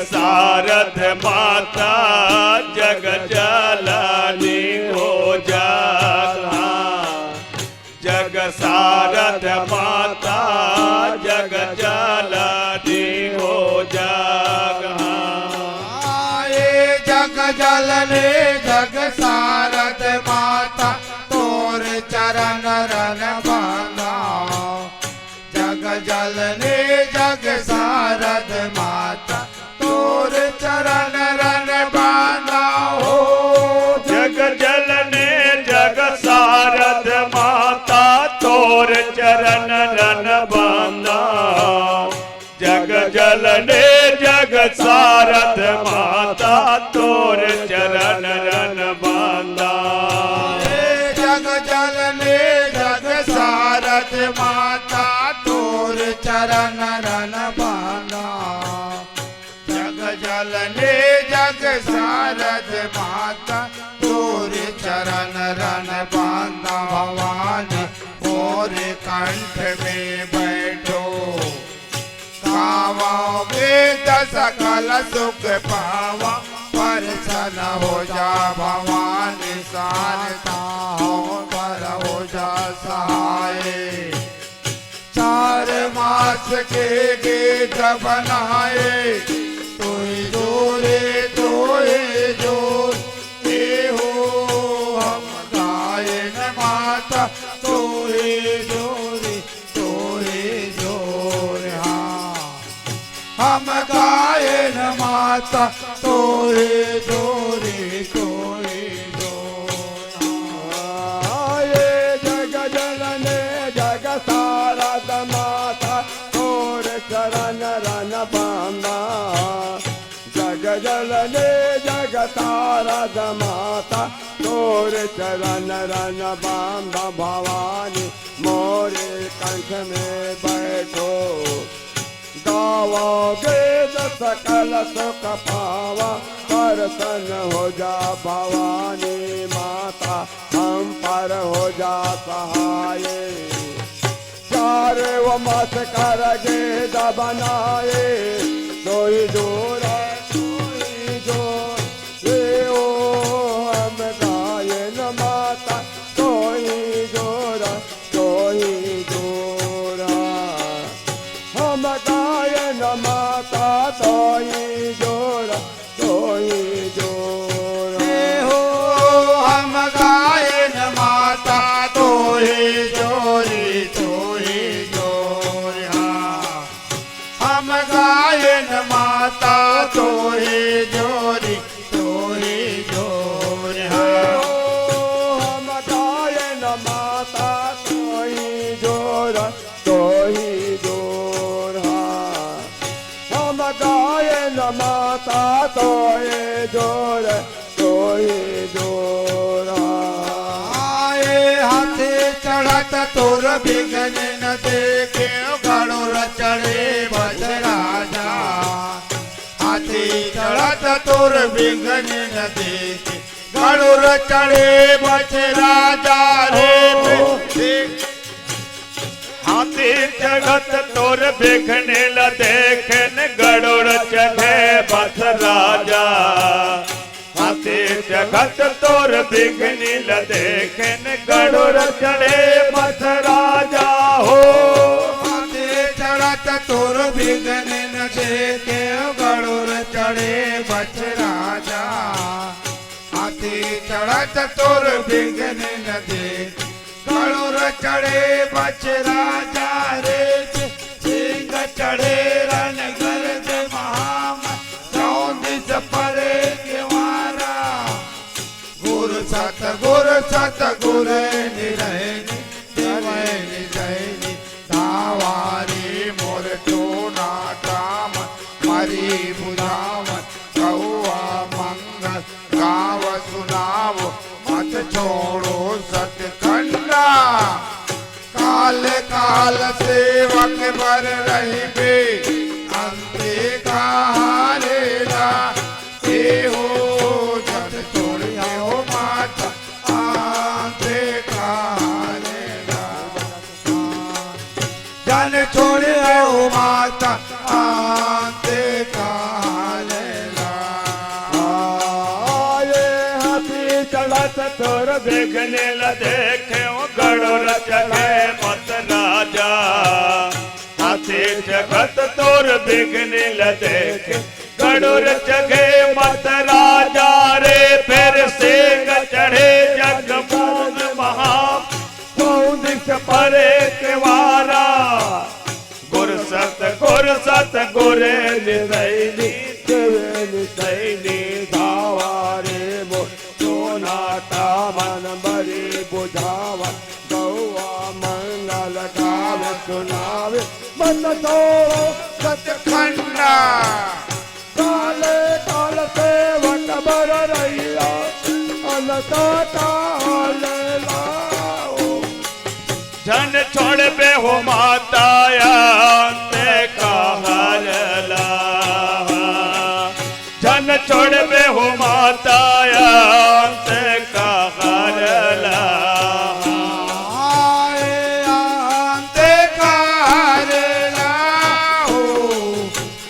सारथ माता जग जननी हो जागा। जग सारथ माता जग जननी हो जागा। जग जननी जग सारथ माता तोर चरण रन बांधा। जग जननी जग सारथ माता तोर चरण रन बांधा हो। जग जननी जग सारथ माता तोर चरण रन बांधा। जग जननी जग सारथ माता तोर चरण रन बांधा। जग जननी जग सारथ माता तोर चरण रन बांधा। जग जननी जग सारथ माता तोर चरण रन बांधा। भवानी मोरे कंठ में बैठो गावाओगे सकल सुख पावा। प्रसन्न हो जा भवानी शारदा पर हो जा सहाय। 4 मास के गीत बनाए तोय जोरे तोय जोर। हो हम गायन माता तोय जोरे तोय जोर। हम गायन माता तोरे जोरे तोरे जोर। जग जननी जग सारथ माता तोर चरण रन बांधा। जग जननी जग सारथ माता तोर चरण रन बांधा। भवानी मोरे कंठ में बैठो गाओगे सकल सुख पावा। प्रसन्न हो जा भवानी माता हम पर हो जा सहाय। 4 मास कर गेद बनाए तोय जोरा तोय जोर। हो हम गायन माता तोय जोरा तोय जोरा। हम गायन माता तोय जोरा तोय जोरा। हो हम गायन माता तोय जोरी तोय जोर। हम गायन माता तोय जोरी तोय जोर। हम गायन माता तोय जोरा तोय जोर। हम गायन माता तोय जोर तोय जोर। आए हाथे चढ़त तोर बिघन न देखे गणुर चढ़े बज राजा। हाथी चढ़त तोर बिघन न देखे गणुर चढ़े बज राजा रे। हाथी जगत तोर बिघने ल देखन गरुड़ चढ़े बस राजा। हाथी जगत तोर बिघने ल देखन गरुड़ चढ़े बस राजा हो। हाथी चढ़त तोर बिघन न देखे गणुर चढ़े बज राजा। हाथी चढ़त तोर बिघन न देखे गणुर चढ़े बच राजा रे। सिंह चढ़े रन गर्द महाम 34 परे केवारा। गुरु सत गुर निरहनी देवैनी जैनी। धावारी मोर टोना काम मरी बुझावन। कौआ मंगल गाव सुनाव मत छोड़ो सतखंडा। काल काल सेवक बर रहिबे अंते कहारेला। हो जन छोड़िया हो माता अंते कहारेला। जन छोड़िया हो माता अंते कहारेला। विघ्न देखे गड़ोर चढ़े मत राजा हाथी जगत तोर विघ्न देखे गड़ोर चढ़े मत राजा रे फिर से चढ़े जग मोन महा दिख परे केवारा गुर सत गुरे निदैनी निदैनी धावारे मो सोनाटा मन बरी बुझावा गौआ मंगल गावे सुनावे मन तोरो सतखंडा काले काल सेवक बर रैया अनता काल लाओ जन छोड़ बे हो माताया ते कहल ला जन छोड़ बे हो माताया ते कहल ला अंते कारला हो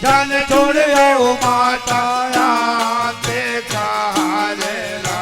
जन छोड़े हो माता अंते कारला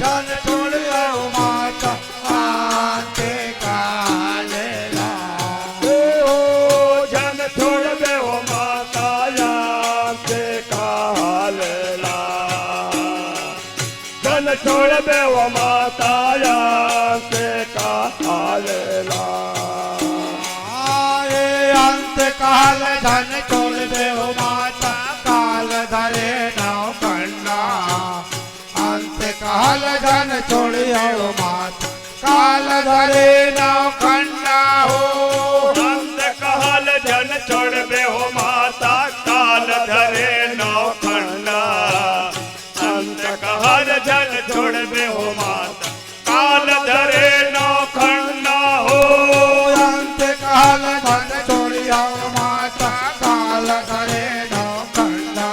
जन छोड़े हो माता अंते कारला ओ जन छोड़ बे हो माताया ते कहल ला जन छोड़ बे हो माताया ते कहल ला आए अंत काल धन छोड़ दे हो माता काल धरे नौ कंडा अंत काल धन छोड़ हो माता काल धरे नौ कंडा हो अंत काल जन छोड़ बे हो माता काल धरे नौ खंडा अंत काल जन छोड़ बे हो माता काल धरे नौ खंडा हो अंत काल धन छोड़ हो माता काल धरे नौ कंडा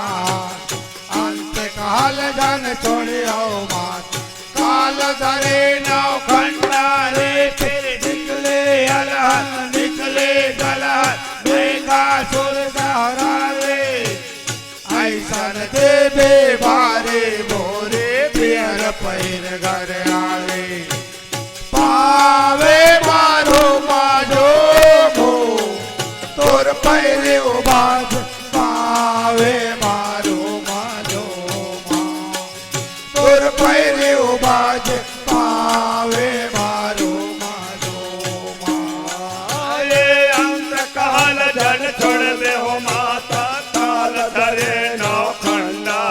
अंत काल धन छोड़ हो माता काल धरे नौ खंडा रे फिर निकले अलहन निकले दलहन मेघा सुर सहारा रे ऐसन देवे बारे बोरे पियर पैर घर आवे पावे मारो माजो मो तोर पैरे उबाज पावे मारो माजो तोर पैरे उबाज पावे मारो माजो आये अंत काल जन छोड़ बे हो माता काल धरे नौ खंडा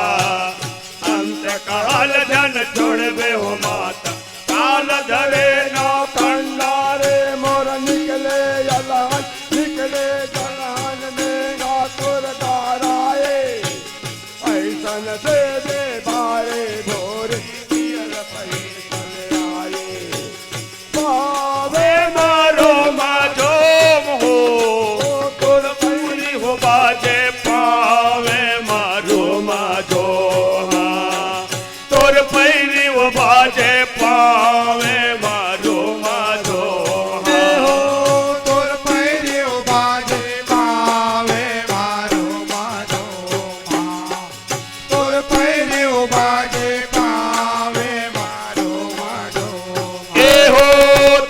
अंत काल जन छोड़ बे हो माता काल धरे नौ खंडा रे मोर निकले अलहन निकले दलहन में गातुर दाराए ऐसन दे दे बारे भोर पियर पैर चले आए पावे मारो माजो हो तोर पूरी हो बाजे पावे मारो माजो हाँ तोर पैरी हो बाजे पावे मारो माजो हो तोर पैरे उबाज पावे मारो माजो तोर पैरे उबाज पावे मारो माजो ए हो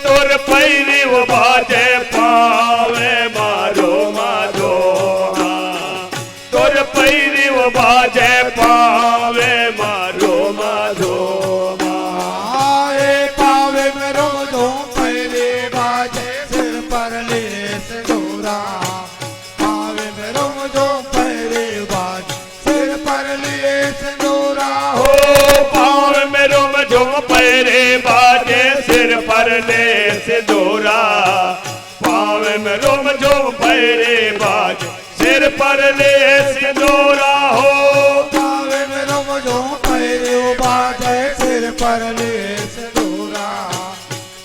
तोर पैरी हो बाजे पावे मारो माजो हाँ तोर पैरी हो बाजे पावे मारो माजो आए पावे मेरो दो पैरे बाजे सिर पर ले सिंदूरा पावे मेरो दो पैरे बाजे सिर पर ले सिंदूरा हो पाँव में रोम झुम पैरे बाजे सिर पर ले सिंदूरा पाँव में रोम झुम पैरे बाजे सिर पर ले सिंदूरा हो पावे मेरो दो पैरे बाजे सिर पर ले सिंदूरा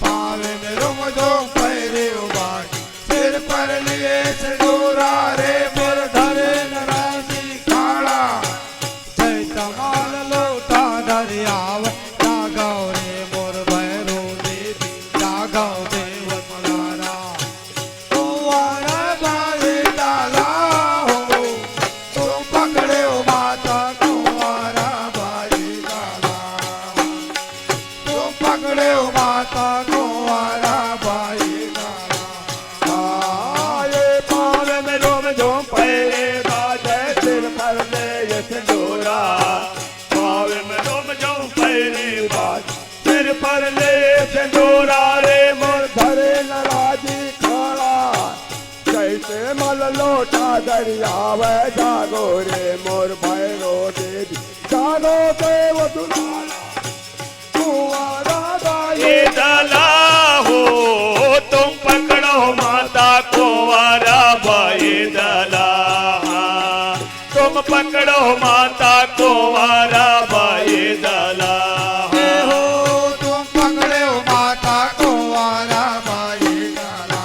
पावे मेरो दो पैरे बाजे सिर पर ले सिंदूरा रे मोर धरे नरासी खाड़ा जय तमाल लोटा दरियाव जागव रे मोर भैरो देवी जागव देव मलारा कुंवारा बाजे डाला हो तुम पकड़े हो माता कुंवारा बाजे डाला माता कुंवारा भाई डाला। आए पाँव में रोम झोम पहले बाजे सिर पर ले ये सिंदूरा। पाँव में रोम झोम पहले बाज सिर पर ले सिंदूरा रे मोर धरे नाराजी खाड़ा। कैसे मल लोटा दरियावे जागो रे मोर भैरो देवी जागो देव दुलारा कुंवारा भाई डाला हो। तुम पकड़ो माता कुंवारा भाई डाला। तुम पकड़ो माता कुंवारा भाई डाला। हो तुम पकड़े हो माता कुंवारा भाई डाला।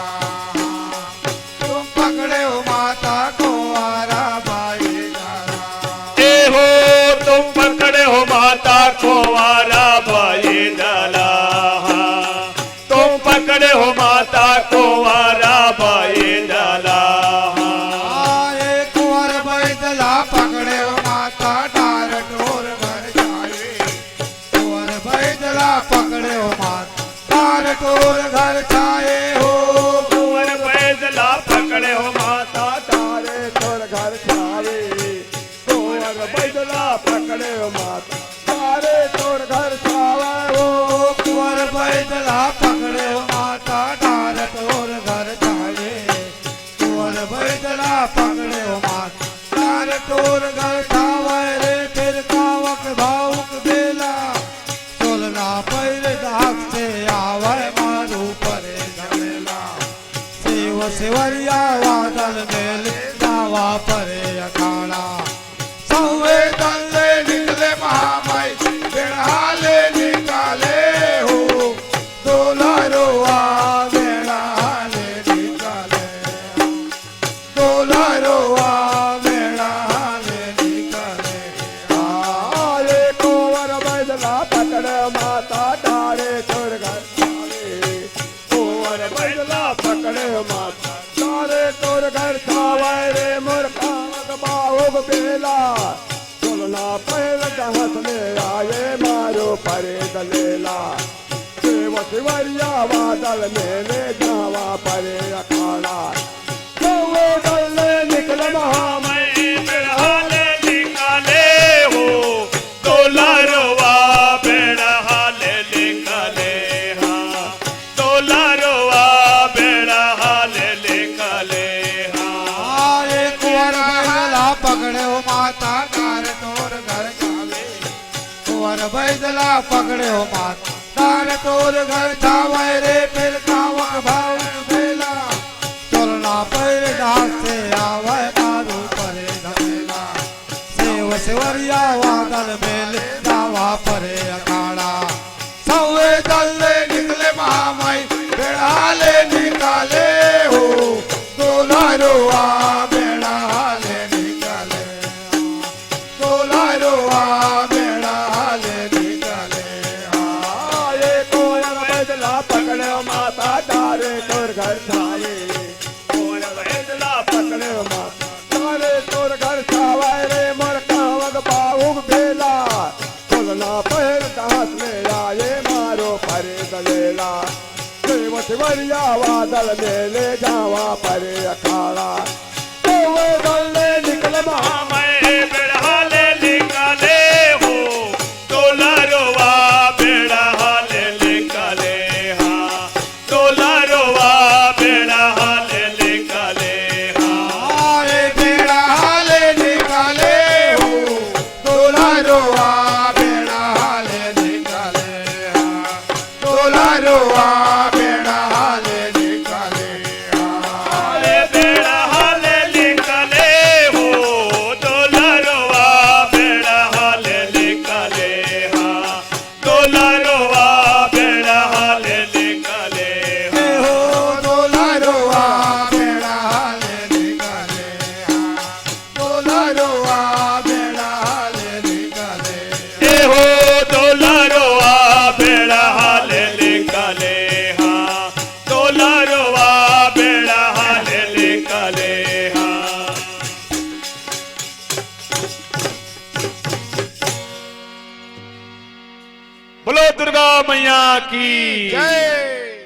तुम पकड़े हो माता कुंवारा भाई डाला। हो तुम पकड़े हो माता कुंवारा भाई डाला। तुम पकड़े हो माता कुंवारा भाई डाला। आए कुंवर बैदला पकड़े हो माता डार डोर घर जाए। कुंवर बैदला पकड़े हो माता डार डोर घर जाए। हो कुंवर बैदला पकड़े हो माता तारे तोर घर छावे। कुंवर बैदला पकड़े हो माता तारे तोर घर छावे। ओ कुंवर बैदला पकड़े हो माता डार डोर घर जाए। कुंवर बैदला पकड़े हो माता डार डोर घर जाए रे। फिर कावक भावुक बेला चोलना पैर दाग से आवे मारू परे झमेला। शिव शिवरिया वादल मेले दावा परे अखाड़ा। सौवे दल्ले निकले महामाई बेड़ाले निकाले। हो दोलारो आ बेड़ाले निकाले। दोलारो आ बेड़ाले निकाले। आए कुंवर बैदला पकड़े माता तारे तोर घर छावे। कुंवर बैदला पकड़े माता तारे तोर घर छावे रे मोर कामक बाहुक बेला। चलना पैर जहत ले आए मारो परे दलेला। शिव शिवरिया बादल मेले जावा परे अखाड़ा। सौवे दल्ले निकल महामय बेड़हाले निकाले। हो दोलारोवा बेड़हाले निकाले। हाँ दोलारोवा बेड़हाले निकाले। हाँ आए कुंवर बैदला पकड़े हो माता डार तोर घर जावे। कुंवर बैदला पकड़े हो माता डार तोर घर जावे रे। फिर कावक भावुक बेला चोलना पैर डाक से आवे मारू परे झमेला। शिव शिवरिया वादल मेले दावा परे अखाड़ा। सौवे दल्ले निकले महामाई बेड़ाले निकाले। हो दोलारो आ बेड़ाले निकाले। दोलारो आ बेड़ाले निकाले। आए कुंवर बैदला पकड़े माता तारे तोर घर छावे। कुंवर बैदला पकड़े माता तारे तोर घर छावे रे मोर कावक बाहुक बेला। चलना पैर दास में आए मारो परे दलेला। शिव शिवरिया बादल मेले जावा परे अखाड़ा। सौवे दल्ले निकल महामय बेड़हाले निकाले। हो दोलारोवा बेड़हाले निकाले। हाँ दोलारोवा बेड़हाले निकाले। हाँ आए बेड़ाले निकाले। हो दोलारो आ बेड़ाले निकाले। दोलारो आ बेड़ाले निकाले। आए बेड़हाले निकाले। हो दोलारोवा बोलो दुर्गा मैया की जय।